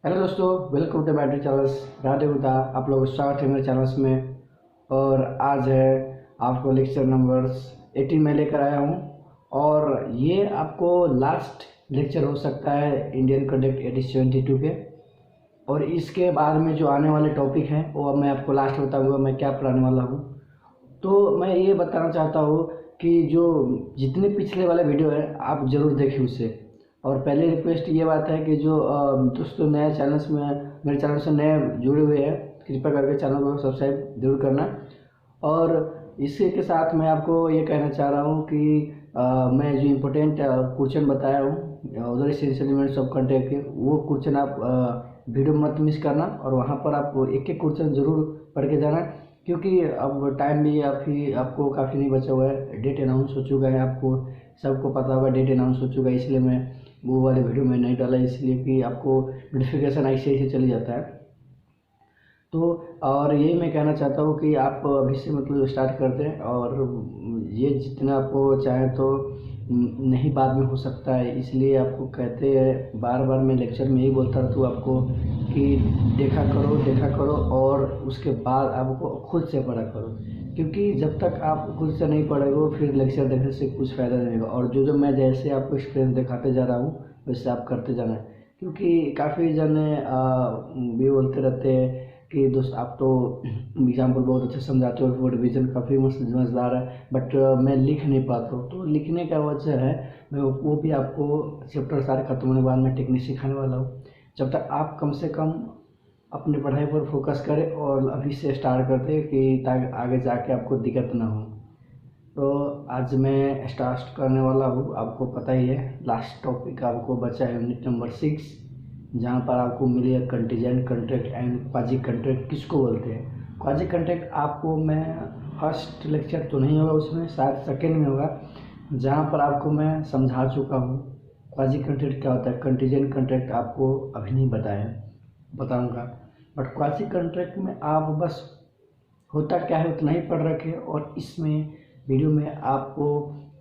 Hello दोस्तों, welcome to battery channels. Radhe गुदा, आप लोगों का स्वागत है मेरे चैनल्स में। और आज है आपको लेक्चर नंबर 18 में लेकर आया हूँ। और ये आपको लास्ट लेक्चर हो सकता है इंडियन कंडक्ट 8072 के। और इसके बाद में जो आने वाले टॉपिक हैं वो अब मैं आपको लास्ट बताऊँगा मैं क्या पढ़ाने वाला हूँ। तो मैं ये बताना चाहता हूँ कि जो जितने पिछले वाले वीडियो है आप ज़रूर देखें उसे। और पहले रिक्वेस्ट ये बात है कि जो दोस्तों नए चैनल्स में मेरे चैनल से नए जुड़े हुए हैं, कृपया करके चैनल को सब्सक्राइब जरूर करना। और इसी के साथ मैं आपको ये कहना चाह रहा हूँ कि मैं जो इम्पोर्टेंट क्वेश्चन बताया हूँ उधर एसेंशियल एलिमेंट्स ऑफ कंटेंट के, वो क्वेश्चन आप वीडियो मत मिस करना। और वहाँ पर आप एक एक क्वेश्चन ज़रूर पढ़ के जाना, क्योंकि अब टाइम भी आपको काफ़ी नहीं बचा हुआ है। डेट अनाउंस हो चुका है, आपको सबको पता होगा डेट अनाउंस हो चुका है। इसलिए मैं वो वाले वीडियो में नहीं डाला, इसलिए कि आपको नोटिफिकेशन ऐसे ऐसे चली जाता है। तो और यही मैं कहना चाहता हूँ कि आप अभी से मतलब स्टार्ट कर दें। और ये जितना आपको चाहे तो नहीं बाद में हो सकता है, इसलिए आपको कहते हैं बार बार मैं लेक्चर में यही बोलता रहता हूँ आपको कि देखा करो और उसके बाद आपको खुद से पढ़ा करो। क्योंकि जब तक आप खुद से नहीं पढ़ोगे फिर लेक्चर देखने से कुछ फ़ायदा नहीं होगा। और जो मैं जैसे आपको एक्सपीरियंस दिखाते जा रहा हूँ वैसे आप करते जाना है। क्योंकि काफ़ी जने भी बोलते रहते हैं कि दोस्त आप तो एग्जाम्पल बहुत अच्छे समझाते हो, वो डिवीज़न काफ़ी मज़ेदार है, बट मैं लिख नहीं पाता हूँ। तो लिखने का वजह है, मैं वो भी आपको चैप्टर सारे खत्म होने के बाद मैं टेक्निक सिखाने वाला हूँ। जब तक आप कम से कम अपनी पढ़ाई पर फोकस करें और अभी से स्टार्ट करते कि ताकि आगे जाके आपको दिक्कत ना हो। तो आज मैं स्टार्ट करने वाला हूँ। आपको पता ही है लास्ट टॉपिक आपको बचा है यूनिट नंबर 6, जहाँ पर आपको मिलेगा contingent contract and quasi contract किसको बोलते हैं। क्वाजी कंट्रैक्ट आपको मैं फर्स्ट लेक्चर तो नहीं होगा उसमें, शायद सेकेंड में होगा, जहाँ पर आपको मैं समझा चुका हूँ क्वाजी कंट्रैक्ट क्या होता है। कंटीजेंट कंट्रैक्ट आपको अभी नहीं बताऊँगा। बट क्वाजी कंट्रैक्ट में आप बस होता क्या है उतना ही पढ़ रखे। और इसमें वीडियो में आपको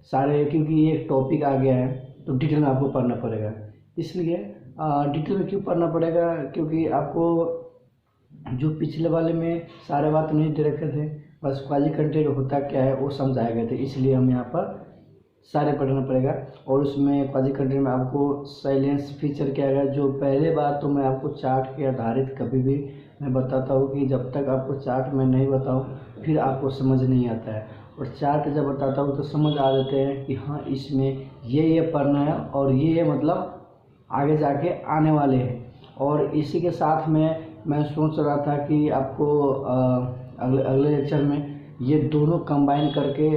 सारे, क्योंकि ये टॉपिक आ गया है तो डिटेल में आपको पढ़ना पड़ेगा। इसलिए डिटेल में क्यों पढ़ना पड़ेगा, क्योंकि आपको जो पिछले वाले में सारे बात नहीं दे रखे थे, बस क्वाजी कंटेंट होता क्या है वो समझाए गए थे। इसलिए हम यहाँ पर सारे पढ़ना पड़ेगा। और उसमें क्वाजी कंटेंट में आपको साइलेंस फीचर क्या है, जो पहले बात तो मैं आपको चार्ट के आधारित कभी भी मैं बताता हूँ कि जब तक आपको चार्ट में नहीं बताऊँ फिर आपको समझ नहीं आता है। और चार्ट जब बताता हूँ तो समझ आ जाते हैं कि हाँ इसमें ये पढ़ना है और ये मतलब आगे जाके आने वाले हैं। और इसी के साथ में मैं सोच रहा था कि आपको अगले लेक्चर में ये दोनों कंबाइन करके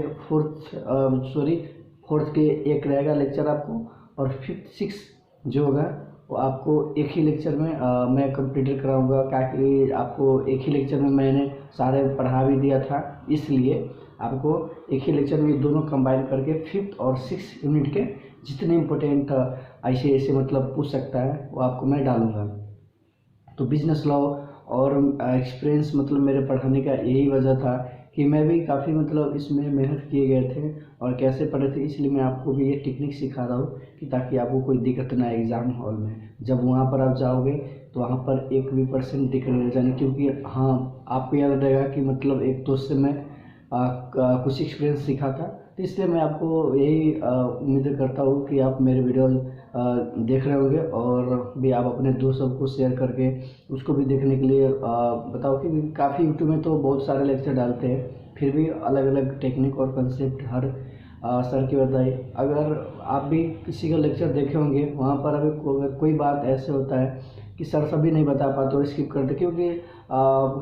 फोर्थ के एक रहेगा लेक्चर आपको, और फिफ्थ सिक्स जो होगा वो आपको एक ही लेक्चर में मैं कंप्लीट कराऊंगा। ताकि आपको एक ही लेक्चर में मैंने सारे पढ़ा भी दिया था, इसलिए आपको एक ही लेक्चर में दोनों कंबाइन करके फिफ्थ और सिक्स यूनिट के जितने इम्पोर्टेंट ऐसे मतलब पूछ सकता है वो आपको मैं डालूँगा। तो बिजनेस लॉ और एक्सपीरियंस मतलब मेरे पढ़ाने का यही वजह था कि मैं भी काफ़ी मतलब इसमें मेहनत किए गए थे और कैसे पढ़े थे। इसलिए मैं आपको भी ये टेक्निक सिखा रहा हूँ कि ताकि आपको कोई दिक्कत ना एग्ज़ाम हॉल में। जब वहाँ पर आप जाओगे तो वहाँ पर एक भी % दिक्कत नहीं जाने, क्योंकि हाँ आपको याद रहेगा कि मतलब एक दोस्त से मैं कुछ एक्सपीरियंस सीखा था। तो इसलिए मैं आपको यही उम्मीद करता हूँ कि आप मेरे वीडियो देख रहे होंगे और भी आप अपने दोस्तों को शेयर करके उसको भी देखने के लिए बताओ। कि काफ़ी यूट्यूब में तो बहुत सारे लेक्चर डालते हैं, फिर भी अलग अलग टेक्निक और कंसेप्ट हर सर की बताई। अगर आप भी किसी का लेक्चर देखे होंगे वहाँ पर अभी कोई बात ऐसे होता है कि सर सभी नहीं बता पाते और स्किप करते, क्योंकि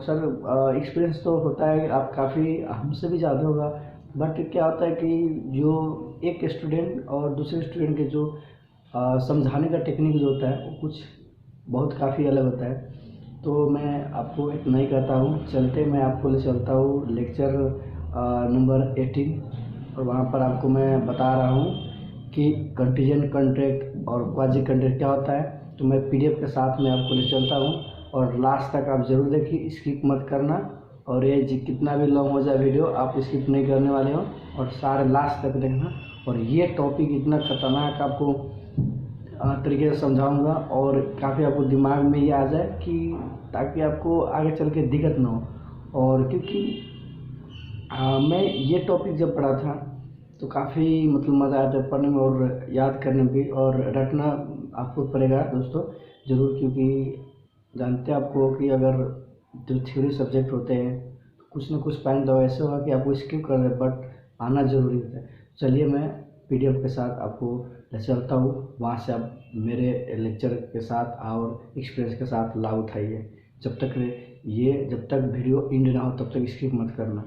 सर एक्सपीरियंस तो होता है आप काफ़ी हमसे भी ज़्यादा होगा। बट क्या होता है कि जो एक स्टूडेंट और दूसरे स्टूडेंट के जो समझाने का टेक्निक जो होता है वो कुछ बहुत काफ़ी अलग होता है। तो मैं आपको इतना ही कहता हूँ, चलते मैं आपको ले चलता हूँ लेक्चर नंबर 18। और वहाँ पर आपको मैं बता रहा हूँ कि कंटीजेंट कंट्रैक्ट और क्वाजी कंट्रैक्ट क्या होता है। तो मैं PDF के साथ में आपको ले चलता हूँ और लास्ट तक आप ज़रूर देखिए, स्किप मत करना। और ये कितना भी लॉन्ग हो जाए वीडियो आप स्किप नहीं करने वाले हो और सारे लास्ट तक देखना। और ये टॉपिक इतना खतरनाक आपको तरीके से समझाऊंगा और काफ़ी आपको दिमाग में ये आ जाए कि ताकि आपको आगे चल के दिक्कत ना हो। और क्योंकि मैं ये टॉपिक जब पढ़ा था तो काफ़ी मतलब मज़ा आया था पढ़ने में और याद करने में भी, और रटना आपको पड़ेगा दोस्तों ज़रूर, क्योंकि जानते हैं आपको कि अगर जो थ्योरी सब्जेक्ट होते हैं कुछ ना कुछ पॉइंट तो ऐसे होगा कि आपको स्किप कर दे, बट आना ज़रूरी होता है। चलिए मैं पीडीएफ के साथ आपको ले चलता हूँ, वहाँ से आप मेरे लेक्चर के साथ और एक्सपीरियंस के साथ लाभ उठाइए। जब तक वीडियो एंड ना हो तब तक स्किप मत करना।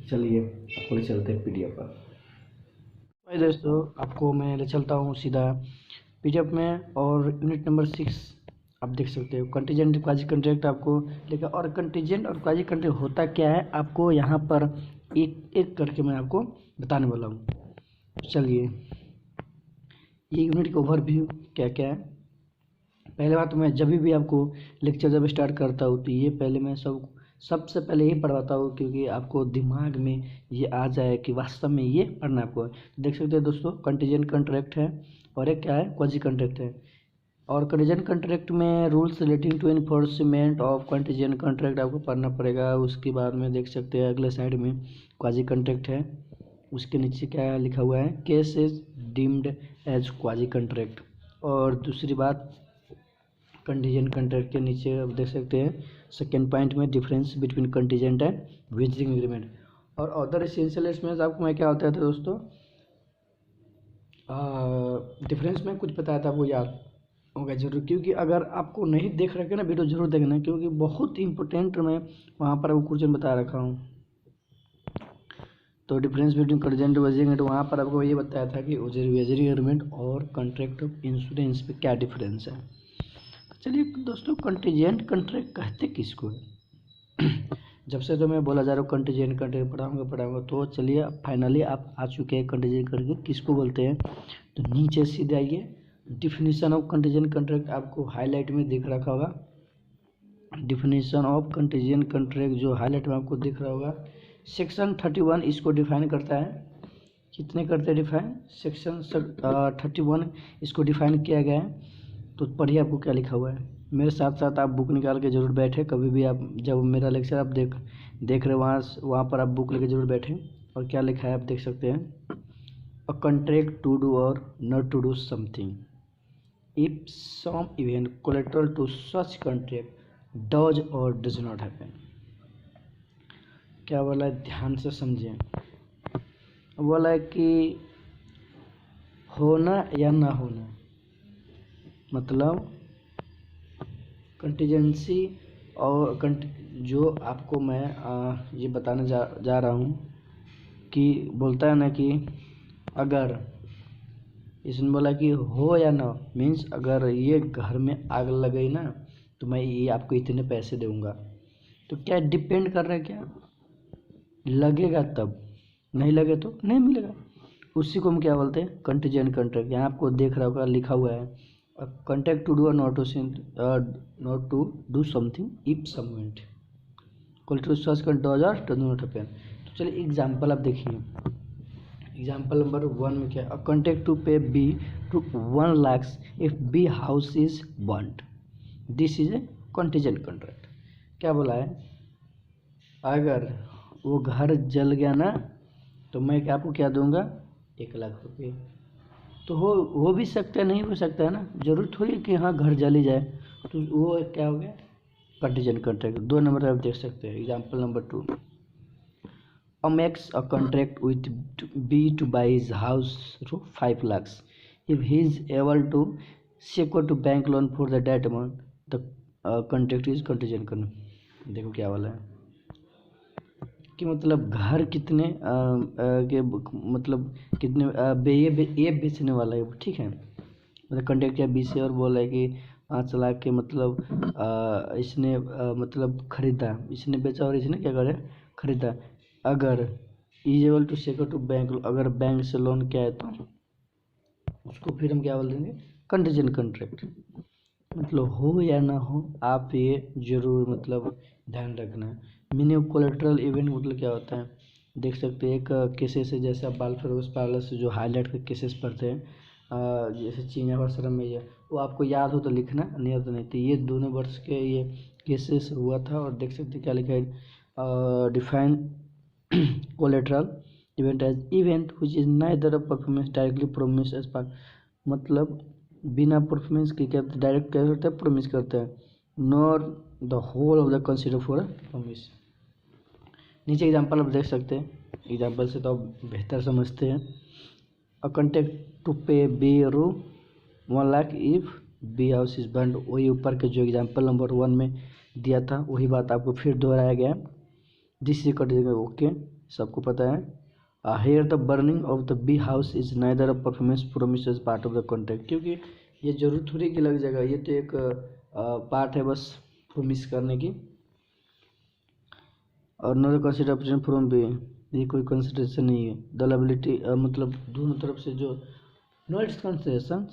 चलिए आपको ले चलते हैं पीडीएफ पर। भाई दोस्तों आपको मैं ले चलता हूँ सीधा पीडीएफ में, और यूनिट नंबर 6 आप देख सकते हो कंटीजेंट क्वाजी कंट्रैक्ट आपको लेकर। और कंटीजेंट और क्वाजी कंट्रैक्ट होता क्या है आपको यहाँ पर एक एक करके मैं आपको बताने वाला हूँ। चलिए ये यूनिट का ओवरव्यू क्या क्या है। पहले बात मैं जब भी आपको लेक्चर जब स्टार्ट करता हूँ तो ये पहले मैं सबसे पहले ये पढ़वाता हूँ, क्योंकि आपको दिमाग में ये आ जाए कि वास्तव में ये पढ़ना आपको है। देख सकते हैं दोस्तों कंटीजेंट कॉन्ट्रैक्ट है और एक क्या है क्वाजी कॉन्ट्रैक्ट है। और कंटीजेंट कॉन्ट्रैक्ट में rules relating to enforcement of contingent contract आपको पढ़ना पड़ेगा। उसके बाद में देख सकते हैं अगले साइड में क्वाजी कॉन्ट्रैक्ट है, उसके नीचे क्या लिखा हुआ है case is deemed as quasi contract. और दूसरी बात कंटीजेंट कॉन्ट्रैक्ट के नीचे आप देख सकते हैं सेकेंड पॉइंट में difference between contingent and wagering agreement. और अदर एसेंशियल इसमें आपको मैं क्या होता है दोस्तों डिफरेंस में कुछ बताया था, आपको याद होगा जरूर, क्योंकि अगर आपको नहीं देख रखे ना वीडियो जरूर देखना, क्योंकि बहुत इंपॉर्टेंट मैं वहाँ पर आपको क्वेश्चन बता रखा हूँ। तो difference between contingent wagering agreement वहाँ पर आपको ये बताया था कि वेजिंग एग्रीमेंट और कॉन्ट्रैक्ट ऑफ इंश्योरेंस पे क्या डिफरेंस है। चलिए दोस्तों कंटीजेंट कॉन्ट्रैक्ट कहते किसको है जब से तो मैं बोला जा रहा हूँ कंटीजेंट कॉन्ट्रैक्ट पढ़ाऊंगा, तो चलिए अब फाइनली आप आ चुके हैं कंटीजेंट कॉन्ट्रैक्ट किसको बोलते हैं। तो नीचे सीधे आइए, डिफिनीशन ऑफ कंटीजेंट कॉन्ट्रैक्ट आपको हाईलाइट में दिख रखा होगा। डिफिनीशन ऑफ कंटीजेंट कॉन्ट्रैक्ट जो हाईलाइट में आपको दिख रहा होगा, सेक्शन 31 इसको डिफाइन करता है। कितने करते हैं डिफाइन, सेक्शन 31 इसको डिफाइन किया गया है। तो पढ़िए आपको क्या लिखा हुआ है, मेरे साथ साथ आप बुक निकाल के जरूर बैठे। कभी भी आप जब मेरा लेक्चर आप देख रहे वहाँ पर आप बुक लेके जरूर बैठें। और क्या लिखा है आप देख सकते हैं, अ कॉन्ट्रैक्ट टू डू और not to do something if some event collateral to such contract does और डज नॉट हैपन। क्या बोला है ध्यान से समझें। बोला है कि होना या ना होना, मतलब कंटीजेंसी और जो आपको मैं ये बताने जा रहा हूँ कि बोलता है ना कि अगर इसने बोला कि हो या ना, मीन्स अगर ये घर में आग लग गई ना तो मैं ये आपको इतने पैसे दूंगा। तो क्या डिपेंड कर रहा है, क्या लगेगा तब, नहीं लगे तो नहीं मिलेगा। उसी को हम क्या बोलते हैं कंटीजेंट कॉन्ट्रैक्ट। यहाँ आपको देख रहा होगा लिखा हुआ है कॉन्ट्रैक्ट टू डू और not to do something if some event collateral such does not happen. तो चलिए एग्जांपल आप देखिए, एग्जाम्पल नंबर 1 में क्या, a contract to pay B to 1 lakh if B house is burned, this is a contingent contract. क्या बोला है, अगर वो घर जल गया ना तो मैं क्या आपको क्या दूंगा 1 लाख रुपये। तो हो भी सकता है, नहीं हो सकता है ना, जरूर थोड़ी कि हाँ घर जल ही जाए। तो वो क्या हो गया कंटीजेंट कॉन्ट्रैक्ट। 2 नंबर आप देख सकते हैं example number 2, makes a contract with B to buy his house for 5 lakhs. If he is able to secure to bank loan for the debt amount, the contract is contingent करना। देखो क्या वाला है कि मतलब घर कितने के मतलब कितने ये बेचने वाला है, ठीक है। मतलब कॉन्ट्रैक्ट किया बी से और बोला है कि 5 लाख के मतलब इसने मतलब खरीदा, इसने बेचा और इसने क्या करे खरीदा। अगर is able to secure to bank, अगर बैंक से लोन क्या है तो उसको फिर हम क्या बोल देंगे कंटीजेंट कॉन्ट्रैक्ट। मतलब हो या ना हो आप ये जरूर मतलब ध्यान रखना। मीनिंग कोलेटरल इवेंट मतलब क्या होता है, देख सकते हैं एक केसेस है, जैसे आप बाल फिरोज पार्लर से जो हाईलाइट के केसेस पढ़ते हैं, जैसे चीना वर्षरम में ये, वो आपको याद हो तो लिखना, नहीं हो तो नहीं। तो ये दोनों वर्ष के ये केसेस हुआ था। और देख सकते क्या लिखा है, define collateral event as event which is neither a performance directly promise as part, मतलब बिना परफॉर्मेंस के क्या डायरेक्ट क्या करते हैं, प्रोमिस करते हैं, nor the whole of the consider for promise. नीचे एग्जांपल आप देख सकते हैं, एग्जांपल से तो आप बेहतर समझते हैं। A contract to pay B रू 1 lakh if B house is burned, वही ऊपर के जो एग्जांपल नंबर 1 में दिया था वही बात आपको फिर दोहराया गया। दिस इज कंटिन्यू, ओके, सबको पता है। Here the burning of the B house is neither a performance promise as part of the contract, क्योंकि ये जरूर थोड़ी कि लग जाएगा, ये तो एक पार्ट है बस प्रोमिस करने की। और नो कंसिडरेशन फ्रॉम बी, ये कोई कंसिडरेशन नहीं है। द लायबिलिटी मतलब दोनों तरफ से जो नो इट्स कंसिडरेशन,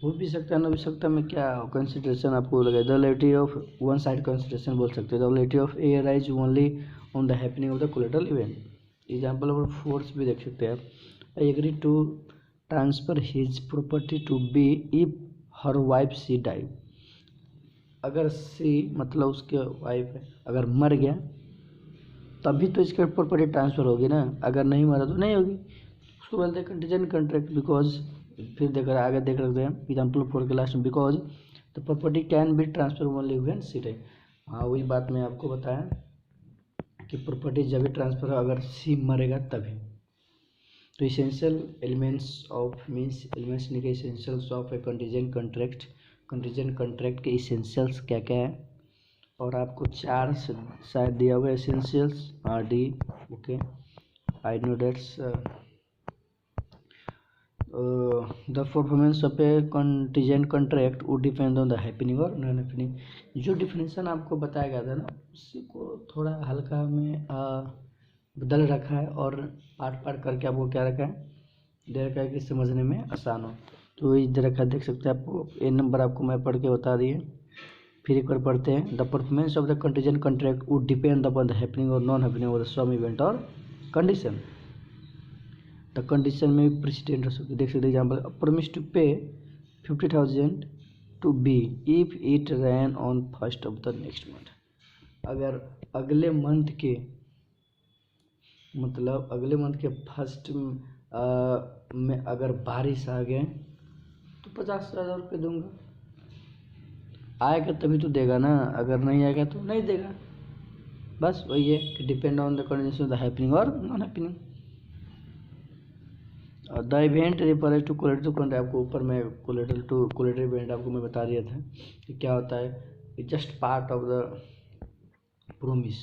हो भी सकता है ना भी सकता है, मैं क्या कंसिडरेशन आपको लगा। The liability of one side consideration बोल सकते हैं। The liability of A rise only on the happening of the collateral event. Example number 4 भी देख सकते हैं आप। I agree to transfer his property to B if her wife she die, अगर she मतलब उसके वाइफ है अगर मर गया तभी तो इसके प्रॉपर्टी ट्रांसफर होगी ना, अगर नहीं मरा तो नहीं होगी। उसको बोलते हैं कंटीजेंट कॉन्ट्रैक्ट। बिकॉज फिर देख आगे देख रखते हैं एग्जाम्पल 4 के लास्ट में, because the property can be transfer only when she die. हाँ वही बात मैं आपको बताया कि प्रॉपर्टी जब भी ट्रांसफर हो अगर सी मरेगा तभी। तो essential elements of means elements नहीं के essentials of A contingent contract, contingent contract के इसेंशियल्स क्या क्या है। और आपको 4 शायद दिया हुआ essentials R D, okay, I know that's the performance of A contingent contract would depend on the happening और नॉन हैपनिंग। जो डिफिनेशन आपको बताया गया था ना उसी को थोड़ा हल्का में बदल रखा है और पार्ट पार्ट करके आपको क्या रखा है, दे रखा है कि समझने में आसान हो। तो ये दे रखा है, देख सकते हैं आपको ए नंबर आपको मैं पढ़ के बता दिए। फिर एक बार पढ़ते हैं। The performance of the contingent contract would depend upon the happening और non happening of the some event और कंडीशन। द कंडीशन में प्रेसिडेंट हो सकती है, देख सकते example, promise to pay 50,000 to B if it rain on first of the next month, अगर अगले मंथ के मतलब अगले मंथ के फर्स्ट में अगर बारिश आ गए तो 50,000 रुपये दूंगा। आएगा तभी तो देगा ना, अगर नहीं आएगा तो नहीं देगा। बस वही है कि depend on the condition of the happening और non happening. The event refer to collateral contract, आपको ऊपर में कोलेटरल टू कोलेटरल इवेंट आपको मैं बता दिया था कि क्या होता है। Just part of the promise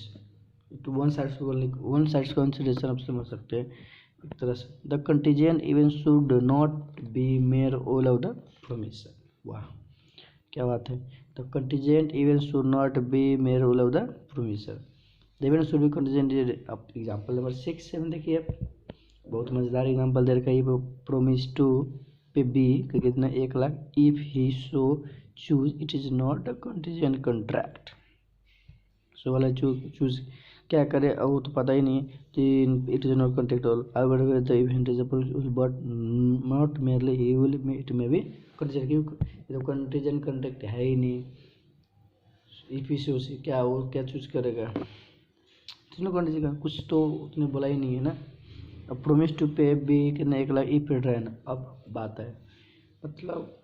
to one side consideration आप समझ सकते हैं एक तरह से। The contingent event should not be mere all of the promise, वाह क्या बात है। The contingent event should not be mere all of the promise, the event should be contingent. अब एग्जाम्पल नंबर 6 7 देखिए आप, बहुत मज़ेदार एग्जाम्पल दे रखा है। प्रोमिस टू पे बी का कितना 1 lakh if he so choose it is not a contingent contract. So वाला चूज क्या करे वो तो पता ही नहीं कि it is not contract all अगर the event is but not merely he will it may be contingent, क्योंकि तो कंटीजेंट कॉन्ट्रैक्ट है ही नहीं। इफ ही सो क्या वो क्या चूज करेगा, कंटीजेंट कुछ तो उसने बोला ही नहीं है ना। अब प्रोमिस टू पे बी कितना 1 लाख इफ रैन। अब बात है मतलब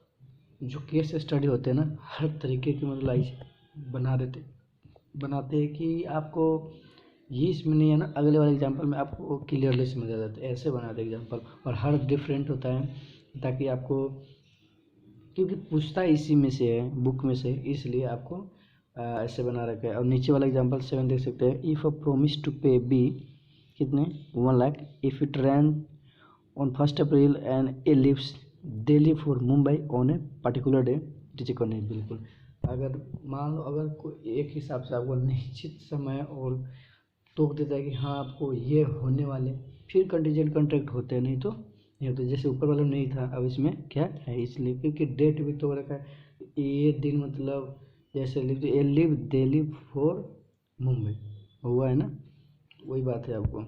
जो केस स्टडी होते हैं ना हर तरीके की मतलब बनाते हैं कि आपको ये इसमें नहीं है ना, अगले वाले एग्जांपल में आपको क्लियरली समझ आ जाता है, ऐसे बनाते एग्जांपल। और हर डिफरेंट होता है ताकि आपको, क्योंकि पूछता इसी में से है बुक में से, इसलिए आपको ऐसे बना रखा है। और नीचे वाला एग्जांपल 7 देख सकते हैं। If a promise to pay B कितने 1 lakh if it rain on 1 April and A lives Delhi for Mumbai on a particular day teacher करने, बिल्कुल अगर मान लो अगर कोई एक हिसाब से आपको निश्चित समय और टोक देता है कि हाँ आपको ये होने वाले, फिर कंटीजेंट कॉन्ट्रैक्ट होते हैं, नहीं तो नहीं होते। जैसे ऊपर वाला नहीं था अब इसमें क्या है, इसलिए क्योंकि डेट भी तो रखा है ये दिन, मतलब जैसे लिव दिल्ली फॉर मुंबई हुआ है ना, वही बात है आपको।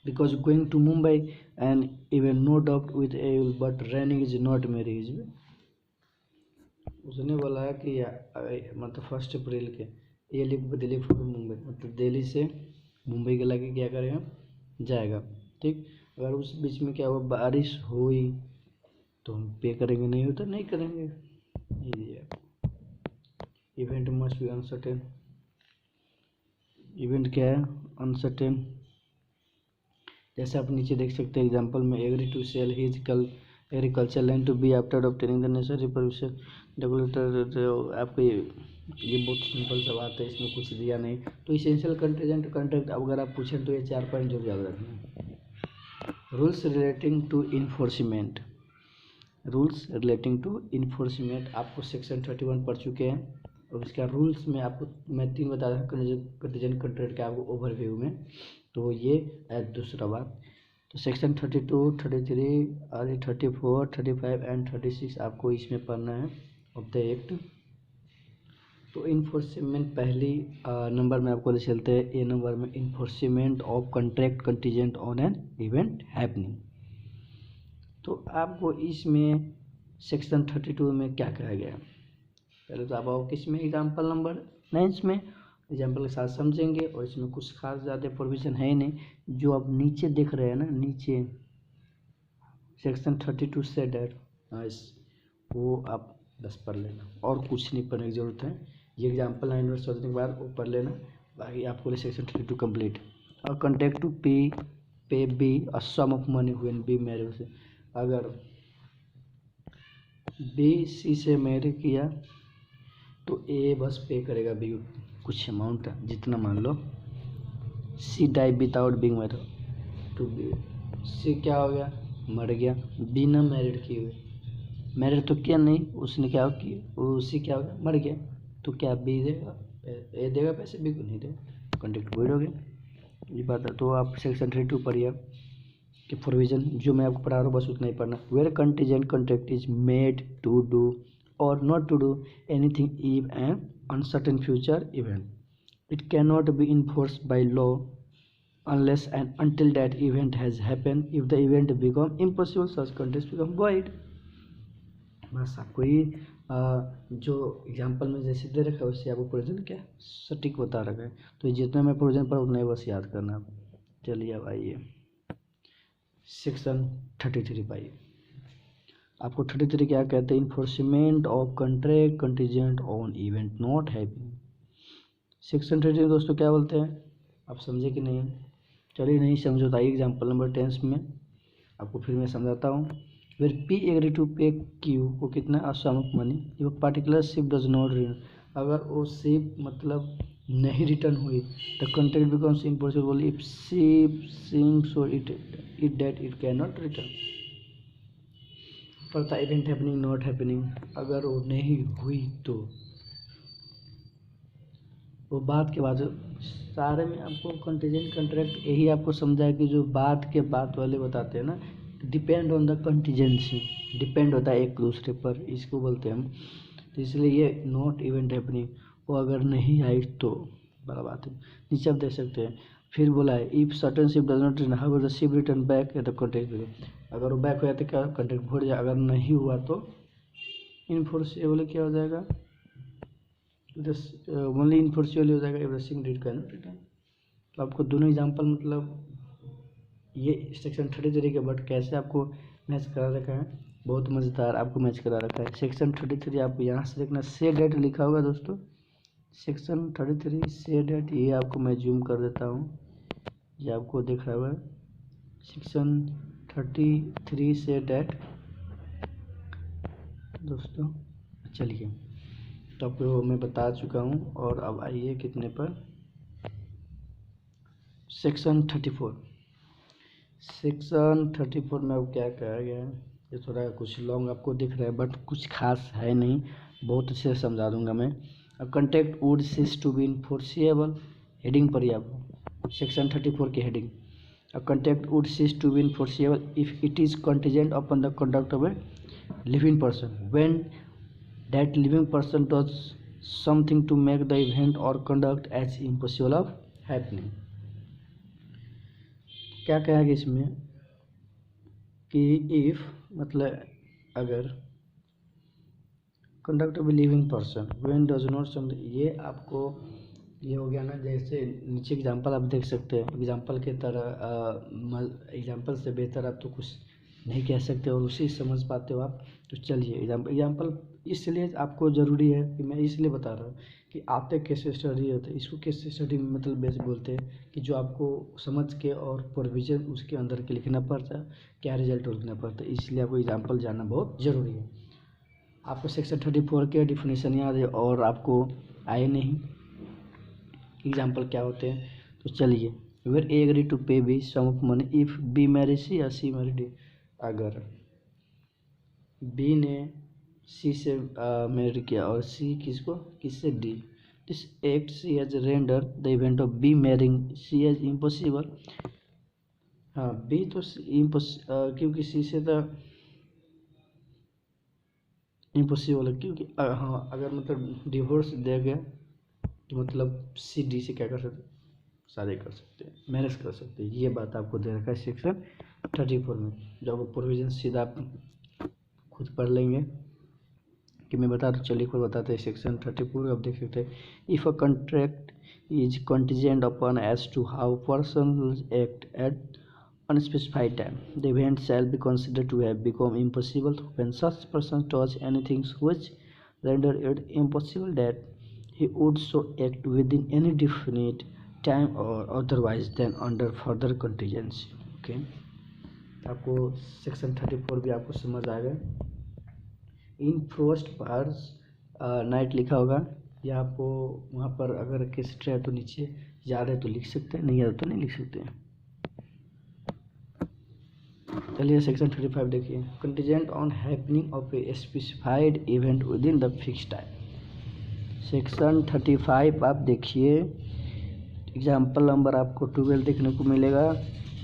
because going to Mumbai and even no doubt with evil but raining is not marriage। उसने बोला है कि मतलब 1 अप्रैल के ये दिल्ली फॉर मुंबई, मतलब दिल्ली से मुंबई के लगे क्या करेगा, जाएगा। ठीक, अगर उस बीच में क्या हुआ, बारिश हुई तो हम पे करेंगे, नहीं होता नहीं करेंगे। Event must be uncertain, event क्या है, अनसर्टेन। जैसे आप नीचे देख सकते हैं एग्जांपल में, agree to sell his agriculture land to B after obtaining the necessary permission regulator. आपको ये बहुत सिंपल सा बात है, इसमें कुछ दिया नहीं। तो इसेंशियल कंटीजेंट कॉन्ट्रैक्ट अगर आप पूछें तो ये 4 पॉइंट जरूर याद रखना। Rules relating to enforcement, rules relating to enforcement आपको सेक्शन 31 पढ़ चुके हैं, और इसका रूल्स में आपको मैं 3 बता रहा हूँ कंटीजेंट कॉन्ट्रैक्ट के आपको ओवरव्यू में। तो ये है दूसरा बात। तो सेक्शन 32, 33 और 34, 35 एंड 36 आपको इसमें पढ़ना है ऑफ द एक्ट। तो इन्फोर्समेंट पहली नंबर में आपको ले चलते हैं, ए नंबर में, enforcement of contract contingent on an event happening. तो आपको इसमें सेक्शन 32 में क्या कहा गया है, पहले तो आप किस में एग्जाम्पल नंबर 9 में एग्जाम्पल के साथ समझेंगे, और इसमें कुछ खास ज़्यादा प्रोविज़न है ही नहीं। जो आप नीचे देख रहे हैं ना, नीचे सेक्शन 32 से डेट वो आप बस पढ़ लेना, और कुछ नहीं पढ़ने की ज़रूरत है। ये एग्जाम्पल 9 वर्ड समझने के बाद वो पढ़ लेना, बाकी आपको सेक्शन 32 कंप्लीट। और contract to pay B a sum of money when B marriage, से अगर बी सी से मैरिज किया तो ए बस पे करेगा बी कुछ अमाउंट, जितना मान लो C die without being married to be, C क्या हो गया, मर गया, बिना मैरिड किए हुए, मैरिड तो किया नहीं उसने, क्या किया उसी क्या हो गया, मर गया, तो क्या बी देगा, ए देगा पैसे, बी को नहीं देगा, कॉन्ट्रैक्ट वॉइड हो गया। ये बात है। तो आप सेक्शन 32 पढ़िए कि प्रोविजन जो मैं आपको पढ़ा रहा हूँ बस उतना ही पढ़ना। Where contingent contract is made to do और not to do anything if an uncertain future event, it cannot be enforced by law unless and until that event has happened. If the event become impossible, such contracts become void। बस आपको ये जो example में जैसे दे रखा है उससे आपको प्रोविजन क्या सटीक बता रखा है। तो जितना मैं प्रोविजन पर उतना ही बस याद करना आप। चलिए अब आइए सेक्शन 33 पाइए। आपको 33 क्या कहते हैं, enforcement of contract contingent on event not happening. Section 33 दोस्तों क्या बोलते हैं, आप समझे कि नहीं, चलिए नहीं समझो तो आइए एग्जाम्पल नंबर 10 में आपको फिर मैं समझाता हूँ। Where P agree to pay Q को कितना a sum of money if particular ship does not return, अगर वो शिप मतलब नहीं रिटर्न हुई the contract becomes impossible if ship sinks और it date it can not return. पड़ता event happening not happening, अगर वो नहीं हुई तो वो बात के बाद सारे में आपको कंटीजेंट कॉन्ट्रैक्ट यही आपको समझाया कि जो बात के बात वाले बताते हैं ना, depend on the contingency, depend होता है एक दूसरे पर, इसको बोलते हैं हम। तो इसलिए ये नॉट इवेंट हैपनिंग, वो अगर नहीं आई तो बड़ा बात है। नीचे आप देख सकते हैं फिर बोला है if certain ship does not return how the ship return back at the contract, अगर वो बैक हो जाए तो क्या कॉन्ट्रैक्ट भूल जाए, अगर नहीं हुआ तो इनफोर्सेबल क्या हो जाएगा, ओनली इनफोर्सेबल हो जाएगा, everything did can not return. तो आपको दोनों एग्जांपल मतलब ये सेक्शन 33 के बट कैसे आपको मैच करा रखा है, बहुत मज़ेदार आपको मैच करा रखा है। सेक्शन 33 आपको यहाँ से देखना, से डेट लिखा होगा दोस्तों, सेक्शन 33 से डेट, ये आपको मैं जूम कर देता हूँ, ये आपको दिख रहा होगा सेक्शन 33 से डेट दोस्तों। चलिए तो आपको मैं बता चुका हूँ, और अब आइए कितने पर, सेक्शन 34। सेक्शन 34 में अब क्या कहा गया है, ये थोड़ा कुछ लॉन्ग आपको दिख रहा है बट कुछ खास है नहीं, बहुत अच्छे से समझा दूंगा मैं। Contract would cease to be enforceable, heading पर ही आपको सेक्शन 34 की heading, contract would cease to be enforceable if it is contingent upon the conduct of a living person when that living person does something to make the event or conduct as impossible of happening। क्या कहेगा इसमें कि if मतलब अगर conduct of living person when does not some, ये आपको ये हो गया ना, जैसे नीचे एग्जांपल आप देख सकते हैं, एग्जांपल के तरह एग्जांपल से बेहतर आप तो कुछ नहीं कह सकते और उसी समझ पाते हो आप। तो चलिए एग्जांपल इसलिए आपको ज़रूरी है कि मैं इसलिए बता रहा हूँ कि आपके केस स्टडी होते हैं, इसको केस स्टडी मतलब बेस बोलते हैं कि जो आपको समझ के और प्रोविजन उसके अंदर के लिखना पड़ता है, क्या रिजल्ट लिखना पड़ता है, इसलिए आपको एग्जाम्पल जानना बहुत ज़रूरी है। आपको सेक्शन 34 के डिफिनेशन याद है और आपको आए नहीं एग्जाम्पल क्या होते हैं। तो चलिए, where A agree to pay B sum of money if B marry C या सी मैरी डी। अगर बी ने सी से मैरी किया और सी किससे D, this act C has render the event of B marrying C as impossible. हाँ, B तो क्योंकि सी से तो इम्पॉसिबल है, क्योंकि हाँ अगर मतलब डिवोर्स दिया गया तो मतलब सी डी से क्या कर सकते, शादी कर सकते हैं, मैरिज कर सकते हैं। ये बात आपको दे रखा है सेक्शन 34 में। जो आपको प्रोविजन सीधा आप खुद पढ़ लेंगे कि मैं बता दूँ। चलिए खुद बताते हैं सेक्शन 34 आप देख सकते हैं। If a contract is contingent upon as to how person act at unspecified time, the event shall be considered to have become impossible when such person does anything which render it impossible that he would so act within any definite time or otherwise than under further contingency. Okay, आपको section 34 भी आपको समझ आ गया। In first parse night लिखा होगा, या आपको वहाँ पर अगर किस है तो नीचे याद है तो लिख सकते हैं, नहीं याद तो नहीं लिख सकते हैं। चलिए सेक्शन 35 देखिए। Contingent on happening of a specified event with in the fix time. Section 35 आप देखिए, एग्जाम्पल नंबर आपको 12 देखने को मिलेगा।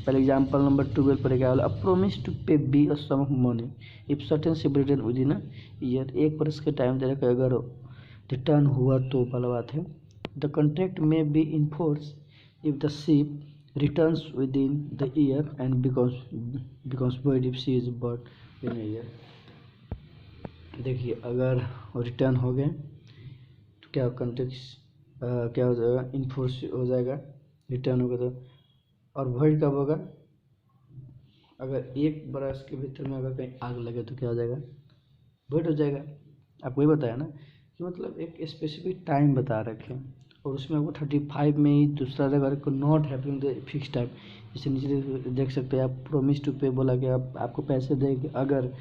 पहले एग्जाम्पल नंबर 12 पर क्या बोला, a promise to pay B a sum of money if certain ship return within a year. एक वर्ष के टाइम दे रखा, अगर रिटर्न हुआ तो वाला बात है। द कॉन्ट्रैक्ट में be in force if the ship returns within the year and becomes void if she is bought in a year। देखिए अगर रिटर्न हो गए तो क्या कॉन्ट्रैक्ट क्या हो जाएगा, इन्फोर्स हो जाएगा, रिटर्न होगा तो। और void कब होगा, अगर एक बरस के भीतर में अगर कहीं आग लगे तो क्या हो जाएगा, void हो जाएगा। आपको ही बताया ना कि मतलब एक स्पेसिफिक टाइम बता रखे हैं और उसमें आपको 35 में ही दूसरा अगर को not happening the fix time, जैसे नीचे देख सकते हैं आप प्रोमिस टू पे बोला कि आपको पैसे देंगे अगर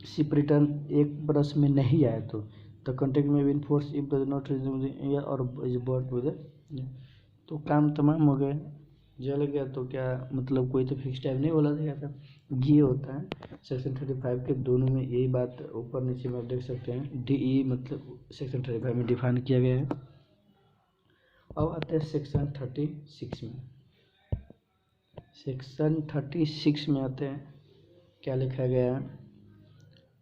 शिप रिटर्न एक बरस में नहीं आए तो। द कॉन्ट्रैक्ट में win force if does not year और इज बॉट विद, तो काम तमाम हो गए। जल गया तो क्या मतलब कोई तो फिक्स टाइम नहीं बोला जाता, ये होता है सेक्शन 35 के दोनों में। यही बात ऊपर नीचे में आप देख सकते हैं, डी ई मतलब सेक्शन 35 में डिफाइन किया गया है। अब आते हैं सेक्शन 36 में। सेक्शन 36 में आते हैं, क्या लिखा गया है,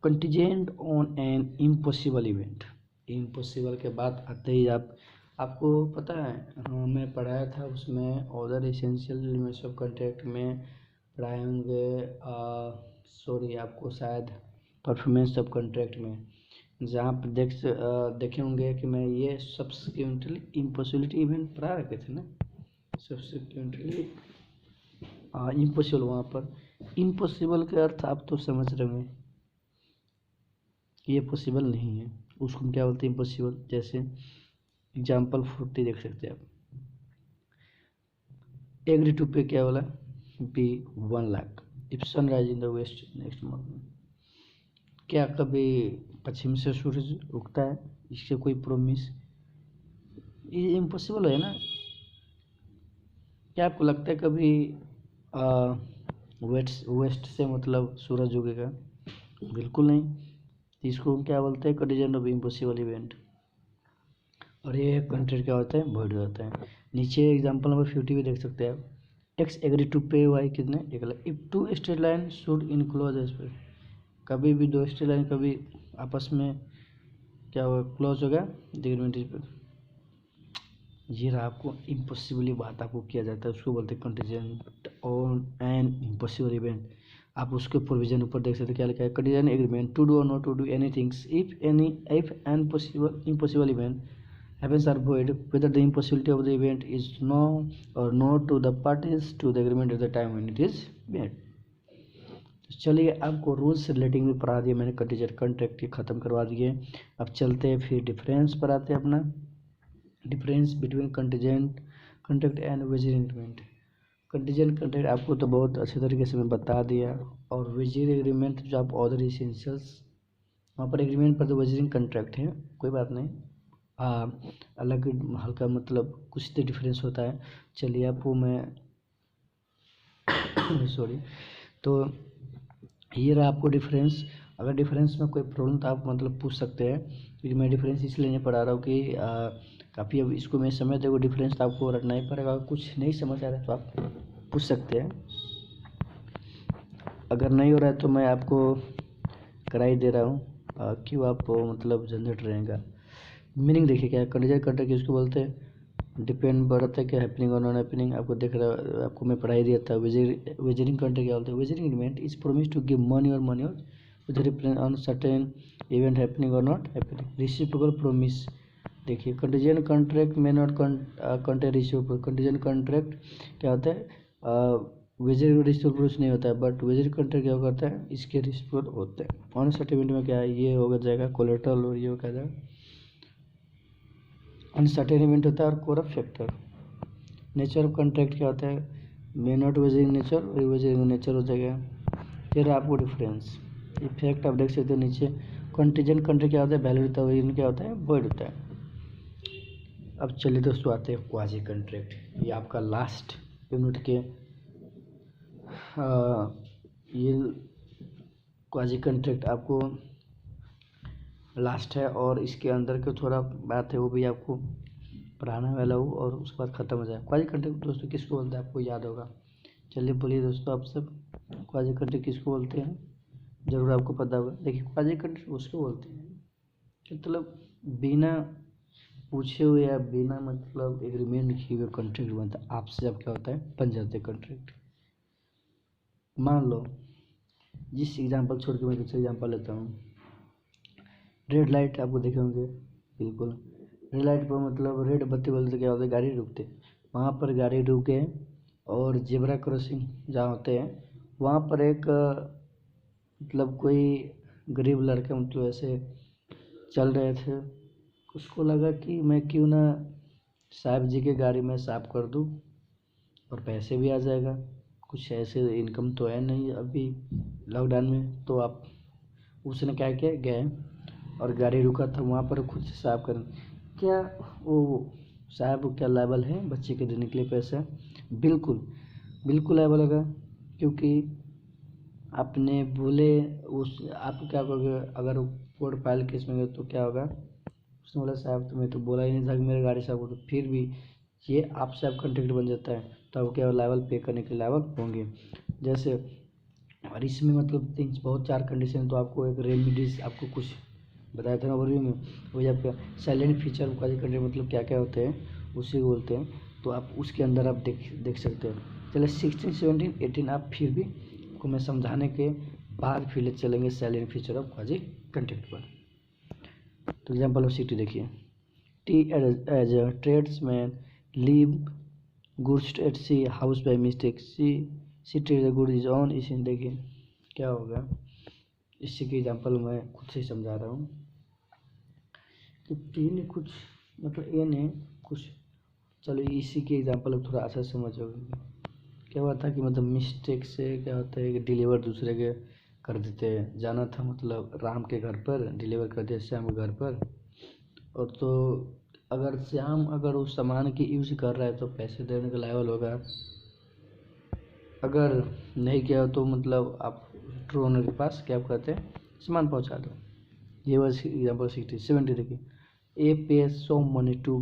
contingent on an impossible event. Impossible के बाद आते ही आपको पता है, हाँ मैं पढ़ाया था उसमें other essential elements of contract में पढ़ाए होंगे, सॉरी आपको शायद परफॉर्मेंस ऑफ कॉन्ट्रैक्ट में, जहाँ पर देखे होंगे कि मैं ये सब्सिक्वेंटली इम्पॉसिबिलिटी इवेंट पढ़ा रखे थे ना, सब्सिक्वेंटली इम्पॉसिबल। वहाँ पर इम्पॉसिबल के अर्थ आप तो समझ रहे होंगे, ये पॉसिबल नहीं है, उसको क्या बोलते हैं इम्पॉसिबल। जैसे एग्जाम्पल 40 देख सकते हैं आप, एग्री टू पे क्या बोला, B 1 lakh if sunrise in the west next morning. क्या कभी पश्चिम से सूरज उगता है, इससे कोई प्रोमिस, ये इम्पॉसिबल है ना। क्या आपको लगता है कभी वेस्ट से मतलब सूरज उगेगा, बिल्कुल नहीं। इसको क्या बोलते हैं, कंटीजेंट ऑफ इम्पॉसिबल इवेंट। और ये कंट्रैक्ट क्या होता है, वॉइड होता है। नीचे एग्जांपल नंबर 50 भी देख सकते हैं आप, X agree to pay Y कितने 1 lakh if two straight line should enclose as पर। कभी भी दो स्ट्रेट लाइन कभी आपस में क्या होगा, क्लोज होगा एग्रीमेंट पर। ये रहा आपको इम्पॉसिबली बात आपको किया जाता है, उसको बोलते हैं contingent on an impossible event, आप उसके प्रोविजन ऊपर देख सकते हैं क्या लिखा है, कंडीशन एग्रीमेंट टू डू और not to do any things if an impossible event happens are void whether the impossibility of the event is known or not to the parties to the agreement at the time when it is made। तो चलिए, आपको rules से relating भी पढ़ा दिया मैंने, contingent contract के ख़त्म करवा दिए। अब चलते हैं फिर डिफरेंस पर आते हैं अपना, difference between contingent contract and wagering agreement. Contingent contract आपको तो बहुत अच्छे तरीके से मैं बता दिया, और वेजिंग एग्रीमेंट जो आप अदर इसेंशियल्स, वहाँ पर एग्रीमेंट पर तो वेजिंग कॉन्ट्रैक्ट है, कोई बात नहीं, अलग हल्का मतलब कुछ तो डिफरेंस होता है। चलिए आपको मैं सॉरी, तो ये रहा आपको डिफरेंस। अगर डिफरेंस में कोई प्रॉब्लम तो आप मतलब पूछ सकते हैं, क्योंकि मैं डिफरेंस इसलिए नहीं पढ़ा रहा हूँ कि काफ़ी अब इसको मैं समझ देखो डिफरेंस तो आपको रखना ही पड़ेगा, अगर कुछ नहीं समझ आ रहा है तो आप पूछ सकते हैं, अगर नहीं हो रहा है तो मैं आपको करा ही दे रहा हूँ, क्यों आप मतलब झंझट रहेगा। मीनिंग देखिए क्या है, कंडीशन कॉन्ट्रैक्ट किसको बोलते हैं, डिपेंड बढ़ता है क्या हैपनिंग और नॉन हैपनिंग, आपको देख रहा आपको मैं पढ़ाई दिया था। वेजरिंग कॉन्ट्रैक्ट क्या बोलते हैं, wagering agreement is promise to give money और मनी और with represent on certain event happening और नॉट हैपनिंग, रिसिप्रोकल प्रोमिस। देखिए कंडीशन कॉन्ट्रैक्ट में not contain reciprocal, condition contract क्या होता है, वेजर रिसिप्रोकल नहीं होता है, बट वेजर कॉन्ट्रैक्ट क्या करता है, इसके रिसिप्रोकल होते हैं। ऑन सर्टेन में क्या है, ये होगा जाएगा कोलेटरल और ये हो जाएगा अनसर्टेन इवेंट होता है, और core factor. Nature of contract क्या होता है, मे नॉट वेजिंग नेचर और वेजिंग नेचर हो जाएगा। फिर आपको डिफरेंस इफेक्ट आप देख सकते हो नीचे, कंटीजेंट कॉन्ट्रैक्ट क्या होता है, वैलिड होता है, वेजिंग क्या होता है, वॉइड होता है। अब चलिए दोस्तों आते हैं क्वाजी कॉन्ट्रैक्ट, ये आपका लास्ट यूनिट के ये क्वाजी कॉन्ट्रैक्ट आपको लास्ट है, और इसके अंदर के थोड़ा बात है वो भी आपको पढ़ाने वाला हूँ, और उसके बाद ख़त्म हो जाए। क्वाजी कॉन्ट्रैक्ट दोस्तों किसको बोलते हैं, आपको याद होगा, चलिए बोलिए दोस्तों आप सब, क्वाजी कॉन्ट्रैक्ट किसको बोलते हैं, ज़रूर आपको पता होगा। देखिए क्वाजी कॉन्ट्रैक्ट उसको बोलते हैं मतलब बिना पूछे हुए या बिना मतलब एग्रीमेंट किए हुए कॉन्ट्रैक्ट बनता है, आपसे अब क्या होता है, बन जाते कॉन्ट्रैक्ट। मान लो जिस एग्जाम्पल छोड़ के मैं दूसरा एग्जाम्पल लेता हूँ, रेड लाइट आपको देखे होंगे, बिल्कुल रेड लाइट पर मतलब रेड बत्ती बोलते क्या होता है, गाड़ी रुकते, वहाँ पर गाड़ी रुके, और जेब्रा क्रॉसिंग जहाँ होते हैं वहाँ पर एक मतलब कोई गरीब लड़के मतलब ऐसे चल रहे थे, उसको लगा कि मैं क्यों ना साहब जी के गाड़ी में साफ कर दूँ और पैसे भी आ जाएगा, कुछ ऐसे इनकम तो है नहीं अभी लॉकडाउन में, तो आप उसने क्या किया, गए और गाड़ी रुका था वहाँ पर खुद से साफ कर, क्या वो साहब क्या लायबल है बच्चे के देने के लिए पैसा, बिल्कुल बिल्कुल लायबल होगा, क्योंकि आपने बोले उस आप क्या करोगे, अगर कोर्ट फाइल केस में गए तो क्या होगा, उसने बोला साहब तुम्हें तो बोला ही नहीं था कि मेरे गाड़ी साफ हो, तो फिर भी ये आपसे आप कॉन्ट्रैक्ट बन जाता है, तो आप क्या लायबल पे करने के लायबल होंगे। जैसे और इसमें मतलब तीन बहुत चार कंडीशन, तो आपको एक रेमिडीज आपको कुछ बताया था ना ओवरव्यू में, वही आपका साइलेंट फीचर क्वाजी कॉन्ट्रैक्ट मतलब क्या क्या होते हैं उसी को बोलते हैं, तो आप उसके अंदर आप देख सकते हो। चलिए 16, 17, 18 आप फिर भी को मैं समझाने के बाद फिर ले चलेंगे silent feature of quasi contract पर। तो एग्जाम्पल ऑफ सिटी देखिए, T as a tradesman leave goods at C house by mistake, C trade the good is on इसी, देखिए क्या होगा, इसी की एग्जाम्पल मैं खुद से समझा रहा हूँ कि टी ने कुछ मतलब ए ने कुछ, चलो इसी की एग्जाम्पल अब थोड़ा अच्छा समझोगे। क्या हुआ था कि मतलब मिस्टेक से क्या होता है कि डिलीवर दूसरे के कर देते हैं, जाना था मतलब राम के घर पर, डिलीवर कर दिया श्याम के घर पर, और तो अगर श्याम अगर उस सामान की यूज़ कर रहा है तो पैसे देने का लायबल होगा, अगर नहीं किया तो मतलब आप ट्रू ओनर के पास क्या कहते हैं सामान पहुंचा दो। ये was एग्जाम्पल 60, 70 देखिए, A pay so money to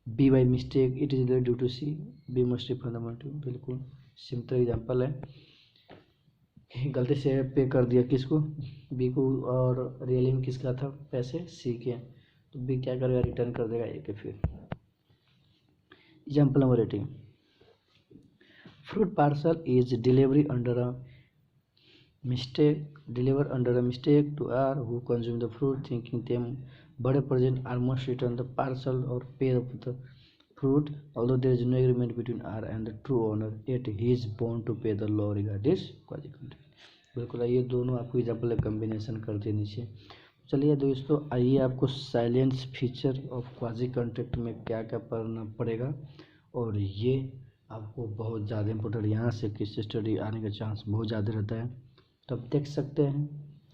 B by mistake it is due to C B must refund the money, बिल्कुल सिंपल एग्जाम्पल है, गलती से पे कर दिया किसको, बी को, और रियली में किसका था पैसे, सी के, तो बी क्या करेगा, रिटर्न कर देगा ए के। फिर example number 18, fruit parcel is delivered under a mistake to R who consume the fruit thinking them but a present almost return the parcel or pay of the fruit although there is no agreement between R and the true owner yet he is bound to pay the law regarding quasi contract। बिल्कुल, ये दोनों आपको example combination करते नीचे। चलिए दोस्तों, आइए आपको silence feature of quasi contract में क्या क्या पढ़ना पड़ेगा, और ये आपको बहुत ज़्यादा इंपॉर्टेंट, यहाँ से केस स्टडी आने का चांस बहुत ज़्यादा रहता है। तो आप देख सकते हैं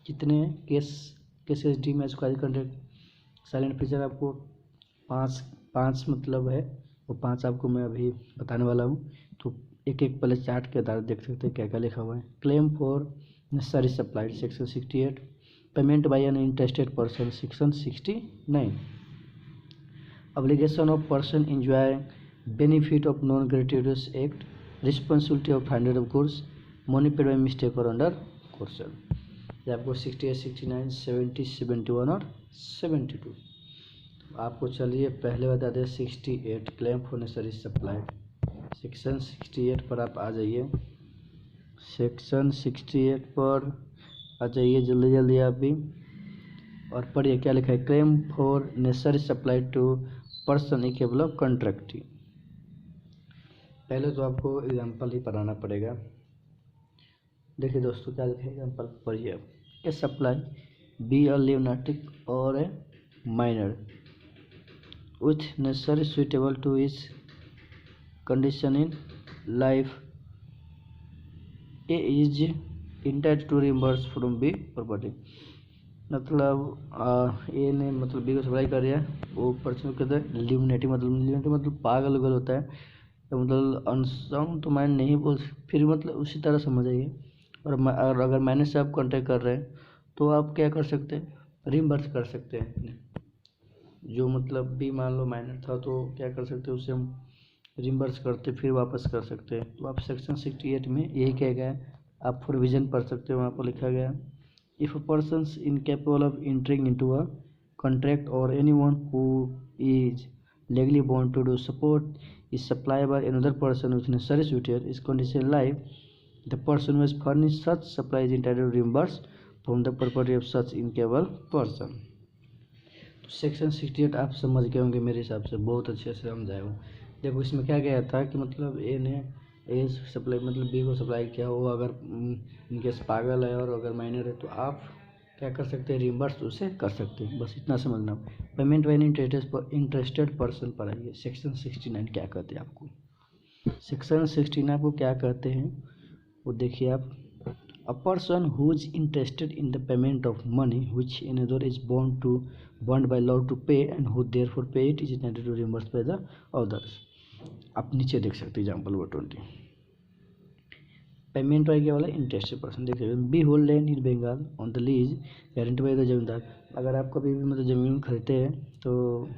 कितने cases D match quasi contract silent feature आपको पाँच मतलब है, वो 5 आपको मैं अभी बताने वाला हूँ। तो एक एक पहले चार्ट के आधार देख सकते हैं क्या क्या लिखा हुआ है। Claim for necessary supplied section 68, payment by an interested person section 69, obligation of person enjoy benefit of non-gratuitous act, responsibility of finder of goods, money paid by mistake or under coercion। ये आपको 68, 69, 70, 71 और 72। आपको चलिए पहले बता दें 68 claim for necessary supplied. Section 68 पर आप आ जाइए, सेक्शन 68 पर आ जाइए जल्दी जल्दी आप भी, और पढ़िए क्या लिखा है। Claim for necessary supply to person incapable of contracting. पहले तो आपको एग्जांपल ही पढ़ाना पड़ेगा। देखिए दोस्तों क्या लिखा है, एग्जांपल पढ़िए। ए सप्लाई बी अ लिवनाटिक और A minor with necessary suitable to is condition in life A is intend to reimburse from B property. मतलब ए ने मतलब बी को सप्लाई कर रहा है, वो पर्सन कहते हैं लिवनेटिक मतलब पागल उगल होता है, तो मतलब अनसाउंड तो माइंड नहीं बोल, फिर मतलब उसी तरह समझ आइए। और अगर माइनर से आप कॉन्टेक्ट कर रहे हैं तो आप क्या कर सकते हैं, रिम्बर्स कर सकते हैं। जो मतलब बी मान लो माइनर था तो क्या कर सकते हैं, उसे हम रिम्बर्स करते फिर वापस कर सकते हैं। तो आप सेक्शन 68 में यही कह गया है, आप प्रोविजन पढ़ सकते हो, वहाँ पर लिखा गया if a person incapable of entering into a contract और anyone who is legally bound to do support is supplied by another person with necessary suitor is condition life the person who has furnished such supply is entitled to reimburse from the property of such incapable person। तो section 68 आप समझ गए होंगे मेरे हिसाब से, बहुत अच्छे से समझाया हूँ। देखो इसमें क्या गया था कि मतलब ए ने ए सप्लाई मतलब बी को सप्लाई किया, वो अगर इनकेस पागल है और अगर माइनर है तो आप क्या कर सकते हैं, रिम्बर्स उसे कर सकते हैं, बस इतना समझना। पेमेंट बाय इंटरेस्टेड पर्सन पर आइए। सेक्शन 69 क्या कहते हैं आपको, सेक्शन 69 आपको क्या कहते हैं वो देखिए आप। A person who is interested in the payment of money which another is bound by law to pay and who therefore pay it is entitled to reimbursed by the others। आप नीचे देख सकते हैं एग्जाम्पल नंबर 20। पेमेंट बाय क्या वाला interested person, देखिए B hold land in Bengal on the lease guarantee by the zamindar. अगर आप कभी भी मतलब ज़मीन खरीदते हैं तो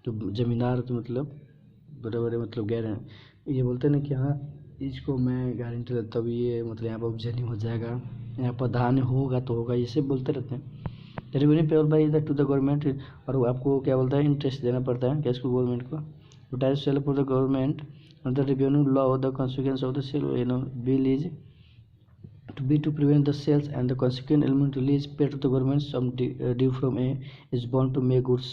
ज़मींदार तो मतलब बड़े बड़े मतलब गारंटी ये बोलते हैं ना कि हाँ इसको मैं गारंटी देता हूँ, ये मतलब यहाँ पर उपजनी हो जाएगा, यहाँ पर धान होगा तो होगा, ये सब बोलते रहते हैं। Revenue payable by the two the government, और आपको क्या बोलता है इंटरेस्ट देना पड़ता है कैश को गवर्नमेंट को। Tax cell for the government under revenue law the consequence of the sale bill is to prevent the sales and the consequent element release paid to the government some due from a is bound to make goods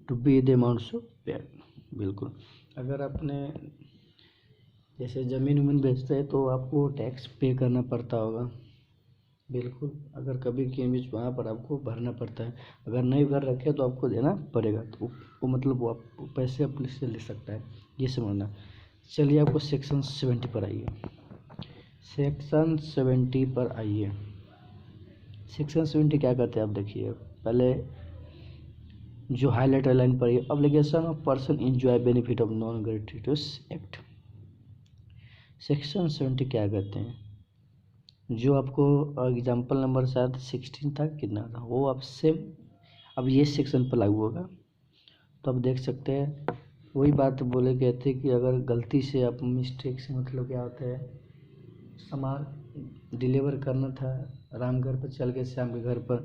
to be the amount so paid। बिल्कुल, अगर आपने जैसे ज़मीन उमीन बेचते हैं तो आपको tax पे करना पड़ता होगा, बिल्कुल, अगर कभी के बीच वहाँ पर आपको भरना पड़ता है, अगर नहीं भर रखे तो आपको देना पड़ेगा, तो वो मतलब वो आप पैसे अपने से ले सकता है, ये समझना। चलिए आपको सेक्शन 70 पर आइए, सेक्शन 70 पर आइए। सेक्शन 70 क्या कहते हैं आप देखिए, पहले जो हाईलाइट लाइन पर है, obligation of person enjoy benefit of non gratuitous act. Section 70 क्या कहते हैं, जो आपको एग्जाम्पल नंबर शायद 16 था कितना था, वो आप सेम अब ये सेक्शन पर लागू होगा। तो आप देख सकते हैं वही बात बोले गए थे कि अगर गलती से आप मिस्टेक से मतलब क्या होता है, सामान डिलीवर करना था रामगढ़ पर चल के श्याम के घर पर,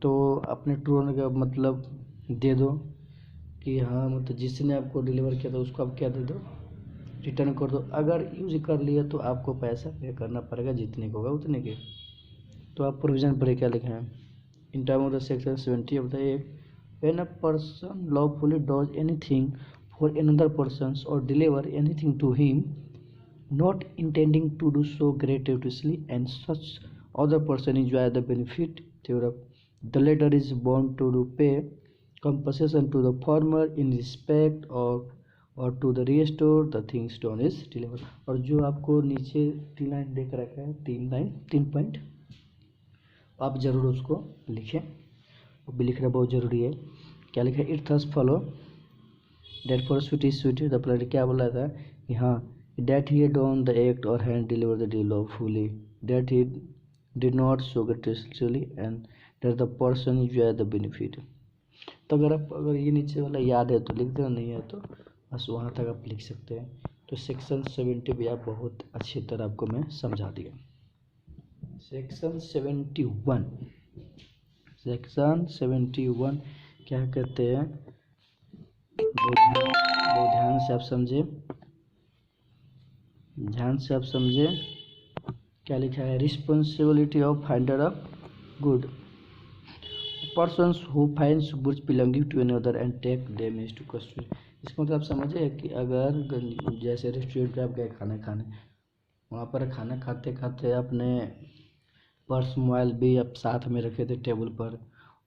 तो अपने ट्रू ओनर का मतलब दे दो कि हाँ मतलब जिसने आपको डिलीवर किया था उसको आप क्या दे दो, रिटर्न कर दो। अगर यूज कर लिया तो आपको पैसा पे करना पड़ेगा, जितने का होगा उतने के। तो आप प्रोविजन पर क्या लिखे हैं, in term of the section 70 of the act, when a person lawfully does anything for another person और deliver anything to him not intending to do so gratuitously and such other person enjoy the benefit thereof, the latter is bound to pay compensation to the former in respect of or to the restore the things done is delivered। और जो आपको नीचे 3 line देख रखा है, 3 point, आप जरूर उसको लिखें, वो भी लिखना बहुत ज़रूरी है। क्या लिखा है, it thus follow date for sweet is sweet, the player क्या बोला था कि हाँ, that he had done the act or had delivered the deal lawfully, that he did not so gratuitously and that the person enjoy the benefit। तो अगर ये नीचे वाला याद है तो लिख देना, नहीं है तो बस वहाँ तक आप लिख सकते हैं। तो सेक्शन 70 भी आप बहुत अच्छी तरह आपको मैं समझा दिया। सेक्शन 71 क्या कहते हैं, बहुत ध्यान से आप समझे क्या लिखा है, responsibility of finder of good, persons who finds goods belonging to another and take them to custody. इसका मतलब आप समझे कि अगर जैसे रेस्टोरेंट पे आप गए खाना खाने, वहाँ पर खाना खाते खाते अपने पर्स मोबाइल भी आप साथ में रखे थे टेबल पर,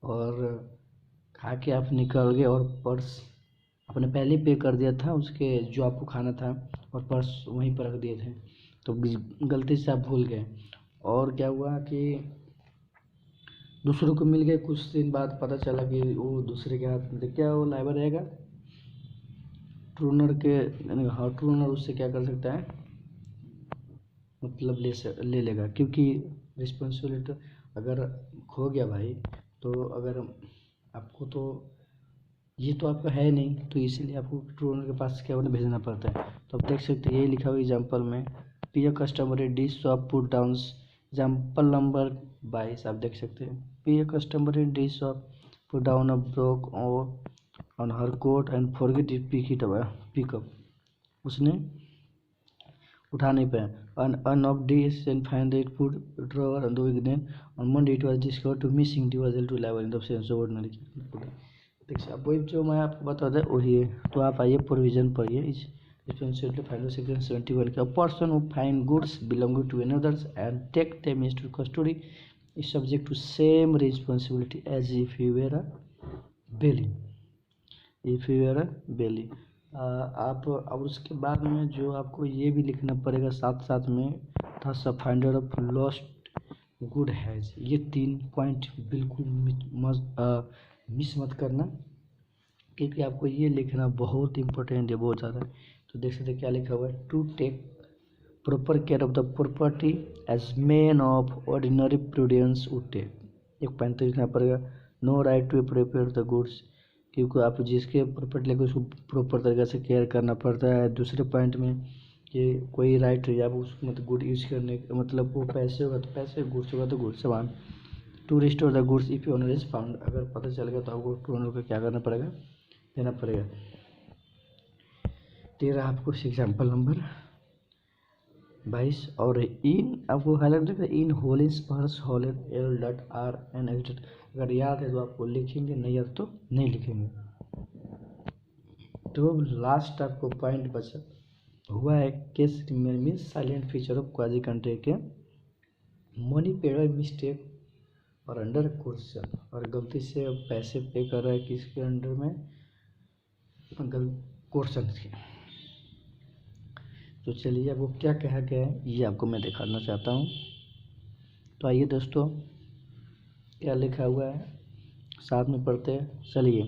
और खा के आप निकल गए और पर्स आपने पहले पे कर दिया था उसके जो आपको खाना था, और पर्स वहीं पर रख दिए थे, तो गलती से आप भूल गए। और क्या हुआ कि दूसरों को मिल गए, कुछ दिन बाद पता चला कि वो दूसरे के हाथ में, क्या वो लाइवर रहेगा ट्रूनर के, हाँ ट्रूनर उससे क्या कर सकता है, मतलब ले लेगा, क्योंकि रिस्पॉन्सिबिलिटी अगर खो गया भाई, तो अगर आपको तो ये तो आपका है नहीं, तो इसीलिए आपको ट्रूनर के पास क्या होना भेजना पड़ता है। तो आप देख सकते हैं यही लिखा हुआ एग्जाम्पल में, P a customer a dish shop put down, example number 22 आप देख सकते हैं, P a customer a dish shop put down a brooch on her coat and forget it pick up, उसने उठा नहीं पाया, an of days and find it food drawer and on Monday it was discovered to missing devisal to level in the sense ordinary. देखिए अब वही जो मैं आपको बता दें वही है। तो आप आइए प्रोविजन पढ़िए इस रिस्पॉन्सिबिलिटी फाइनल सेक्शन 71 का, person who find goods belonging to another's and take them into custody is subject to same responsibility as if he were a bailee, आप अब उसके बाद में जो आपको ये भी लिखना पड़ेगा साथ साथ में, था सब finder of lost good has, ये 3 पॉइंट बिल्कुल मिस मत करना, क्योंकि आपको ये लिखना बहुत इंपॉर्टेंट है, बहुत ज़्यादा। तो देख सकते क्या लिखा हुआ है, to take proper care of the property as man of ordinary prudence would take, एक पॉइंट तो लिखना पड़ेगा, no right to prepare the goods, क्योंकि आप जिसके प्रॉपर्टी लेकर उसको प्रॉपर तरीके से केयर करना पड़ता है। दूसरे पॉइंट में कि कोई राइट है आप उसको मतलब गुड यूज करने का, मतलब वो पैसे होगा तो पैसे, गुड्स होगा तो गुड्स सामान, to restore the goods if owner is found, अगर पता चल गया तो आपको टू ओनर को क्या करना पड़ेगा, देना पड़ेगा। 13 आपको एग्जाम्पल नंबर 22, और इन आपको हाईलाइट रखना, इन होलिस पर्स होलेट एल डॉट आर एन एग्जिट, अगर याद है तो आपको लिखेंगे, नहीं याद तो नहीं लिखेंगे। तो लास्ट आपको पॉइंट बचा हुआ है, case means silent feature of quasi contract के, मनी पेड बाय मिस्टेक और अंडर क्वेश्चन, और गलती से पैसे पे कर रहा है किसके अंडर में, क्वेश्चन के। तो चलिए आपको क्या कहा गया है ये आपको मैं दिखाना चाहता हूँ। तो आइए दोस्तों क्या लिखा हुआ है साथ में पढ़ते हैं, चलिए।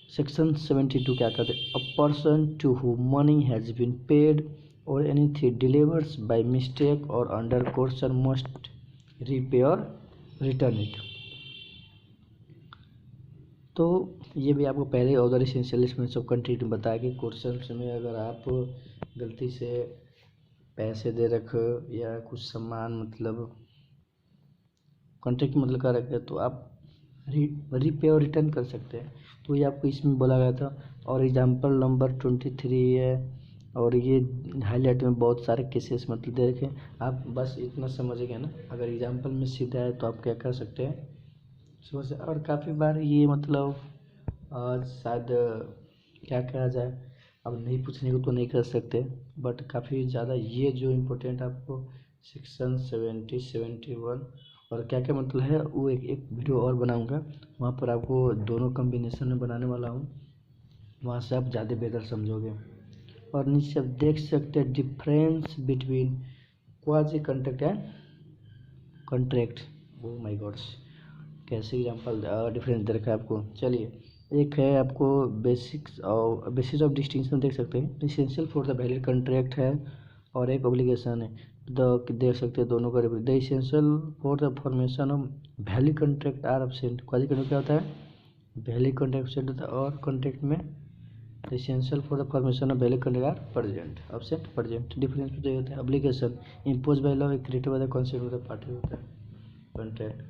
सेक्शन 72 क्या कहते हैं, a person to who money has been paid और एनीथिंग डिलीवर्स बाय मिस्टेक और अंडर क्वेश्चन मस्ट रीपे और रिटर्न इट। तो ये भी आपको पहले अदर एसेंशियलिस्ट में सब कंट्रीट में बताया कि क्वेश्चन में अगर आप गलती से पैसे दे रखे या कुछ सामान मतलब कॉन्ट्रैक्ट मतलब कर रखे तो आप रीपे और रिटर्न कर सकते हैं। तो ये आपको इसमें बोला गया था। और एग्जांपल नंबर 23 है और ये हाईलाइट में बहुत सारे केसेस मतलब दे रखे हैं। आप बस इतना समझिएगा ना, अगर एग्जाम्पल में सीधा है तो आप क्या कर सकते हैं समझ से। और काफ़ी बार ये मतलब शायद क्या कहा जाए, अब नहीं पूछने को तो नहीं कर सकते, बट काफ़ी ज़्यादा ये जो इम्पोर्टेंट आपको सेक्शन 70, 71 और क्या क्या मतलब है वो एक वीडियो और बनाऊंगा, वहाँ पर आपको दोनों कॉम्बिनेशन में बनाने वाला हूँ, वहाँ से आप ज़्यादा बेहतर समझोगे। और नीचे आप देख सकते हैं difference between quasi contract and contract. Oh my God's, कैसे एग्जांपल डिफरेंस दे रखा है आपको। चलिए, एक है आपको बेसिक्स और बेसिस ऑफ डिस्टिंक्शन देख सकते हैं, essential for the valid contract है और एक ऑब्लिगेशन है। देख सकते हैं दोनों का the essential for the formation of valid contract are absent. Quasi contract क्या होता है, वैलिड कॉन्ट्रैक्ट एब्सेंट होता है, और कॉन्ट्रैक्ट में essential for the formation of valid contract are present, absent present. Difference तो ये होता है। Obligation impose by law, created by the consent of the party होता है कॉन्ट्रैक्ट।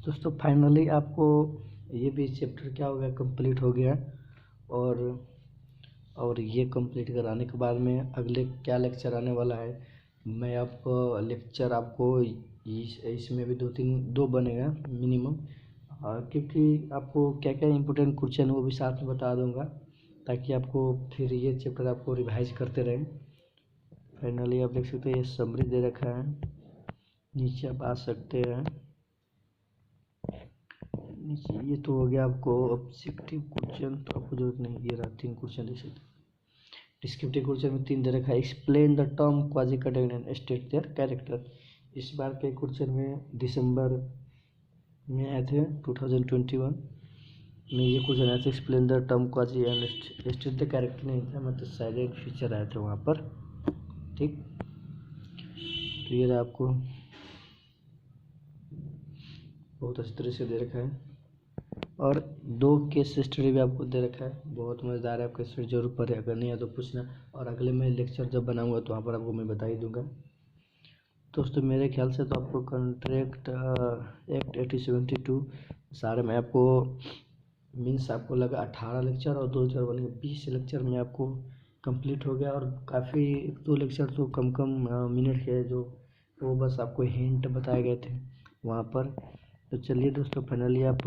दोस्तों फाइनली आपको ये भी चैप्टर क्या हो गया, कंप्लीट हो गया। और ये कंप्लीट कराने के बाद में अगले क्या लेक्चर आने वाला है, मैं आपको लेक्चर आपको इसमें भी दो बनेगा मिनिमम, क्योंकि आपको क्या क्या इंपॉर्टेंट क्वेश्चन वो भी साथ में बता दूंगा, ताकि आपको फिर ये चैप्टर आपको रिवाइज करते रहें। फाइनली आप देख सकते हैं ये समरी दे रखा है, नीचे आप आ सकते हैं। नीचे ये तो हो गया आपको ऑब्जेक्टिव क्वेश्चन, तो आपको जरूरत नहीं, ये रहा 3 क्वेश्चन देख सकते हैं। डिस्क्रिप्टिव क्वेश्चन में 3 दे रखा है, explain the term quasi contract and state their character. इस बार के क्वेश्चन में दिसंबर में आए थे 2021 में ये क्वेश्चन आया था, explain the term quasi and state the character नहीं था, मतलब साइलेंट फीचर आए थे वहाँ पर। ठीक, तो ये रहा आपको बहुत अच्छी तरह से दे रखा है, और 2 केस स्टडी भी आपको दे रखा है, बहुत मज़ेदार है। आपका स्टडी जरूर पढ़े, अगर नहीं है तो पूछना, और अगले में लेक्चर जब बनाऊंगा तो वहाँ पर आपको मैं बता ही दूंगा। दोस्तों मेरे ख्याल से तो आपको कॉन्ट्रैक्ट एक्ट 1872 सारे में आपको मीन्स आपको लगा 18 लेक्चर और 2 लेक्चर बनेंगे, 20 लेक्चर में आपको कंप्लीट हो गया। और काफ़ी 1-2 लेक्चर तो कम मिनट के जो वो बस आपको हिंट बताए गए थे वहाँ पर। तो चलिए दोस्तों फाइनली आप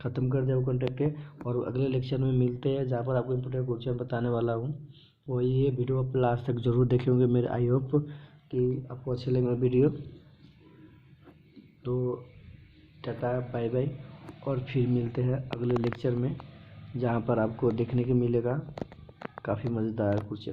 ख़त्म कर दे कॉन्टैक्ट, और अगले लेक्चर में मिलते हैं जहाँ पर आपको इम्पोर्टेंट क्वेश्चन बताने वाला हूँ। वही ये वीडियो आप लास्ट तक ज़रूर देखे होंगे मेरे, आई होप कि आपको अच्छे लगे वीडियो। तो टाटा बाय बाय, और फिर मिलते हैं अगले लेक्चर में जहाँ पर आपको देखने को मिलेगा काफ़ी मज़ेदार क्वेश्चन।